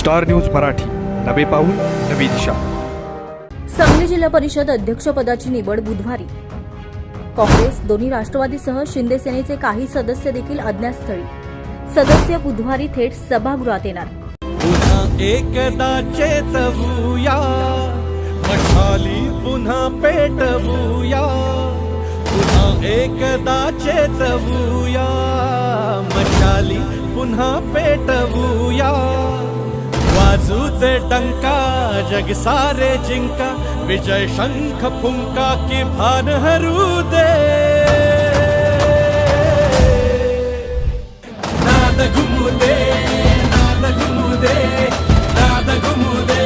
Star news Marathi, नवे पाऊल नवी दिशा. सांगली जिल्हा परिषद अध्यक्षपदाची निवड बुधवारी. काँग्रेस, दोन्ही राष्ट्रवादीसह शिंदे सेनेचे काही सदस्य देखील अज्ञातस्थळी. सदस्य बुधवारी थेट सभागृहात येणार. पुन्हा एकदा चेतवूया, मशाली पुन्हा पेटवूया. पुन्हा एकदा चेतवूया, मशाली पुन्हा पेटवूया. वाजू दे डंका, जग सारे जिंका. विजय शंख फुंका की भान हरू दे. नाद घुमू दे, नाद घुमू दे, नाद घुमू दे,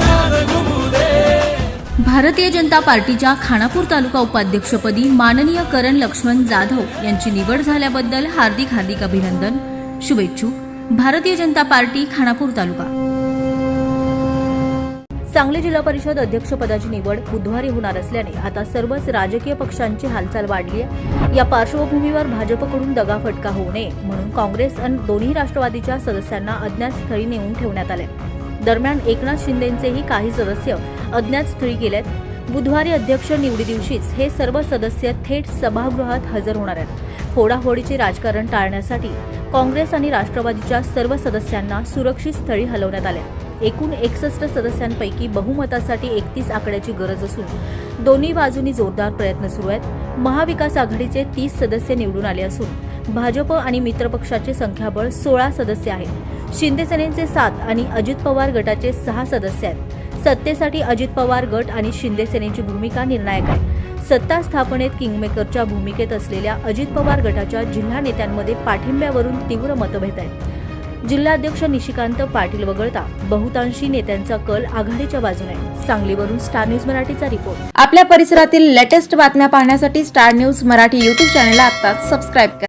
नाद घुमू दे. भारतीय जनता पार्टीच्या खानापूर तालुका उपाध्यक्षपदी माननीय करण लक्ष्मण जाधव यांची निवड झाल्याबद्दल हार्दिक अभिनंदन. शुभेच्छुक भारतीय जनता पार्टी खानापूर तालुका. सांगली जिल्हा परिषद अध्यक्षपदाची निवड बुधवारी होणार असल्याने आता सर्वच राजकीय पक्षांची हालचाल वाढली आहे. या पार्श्वभूमीवर भाजपकडून दगाफटका होऊ नये म्हणून काँग्रेस आणि दोन्ही राष्ट्रवादीच्या सदस्यांना अज्ञात स्थळी नेऊन ठेवण्यात आले. दरम्यान एकनाथ शिंदेंचेही काही सदस्य अज्ञात स्थळी गेलेत. बुधवारी अध्यक्ष निवडी दिवशीच हे सर्व सदस्य थेट सभागृहात हजर होणार आहेत. फोडाफोडीचे राजकारण टाळण्यासाठी काँग्रेस आणि राष्ट्रवादीच्या सर्व सदस्यांना सुरक्षित स्थळी हलवण्यात आले. एकूण 61 सदस्यांपैकी बहुमतासाठी 31 आकड्याची गरज असून दोन्ही बाजूंनी जोरदार प्रयत्न सुरू आहेत. महाविकास आघाडीचे 30 सदस्य निवडून आले असून भाजप आणि मित्रपक्षाचे संख्याबळ 16 सदस्य आहेत. शिंदे सेनेचे 7 आणि अजित पवार गटाचे 6 सदस्य आहेत. सत्तेसाठी अजित पवार गट आणि शिंदे सेनेची भूमिका निर्णायक आहे. सत्ता स्थापनेत किंगमेकरच्या भूमिकेत असलेल्या अजित पवार गटाच्या जिल्हा नेत्यांमध्ये पाठिंब्यावरून तीव्र मतभेद आहेत. जिल्हाध्यक्ष निशिकांत पाटील वगळता बहुतांशी नेत्यांचा कल आघाडीच्या बाजूने आहे. सांगलीवरून स्टार न्यूज मराठीचा रिपोर्ट. आपल्या परिसरातील लेटेस्ट बातम्या पाहण्यासाठी स्टार न्यूज मराठी YouTube चॅनलला आत्ताच सबस्क्राईब करा.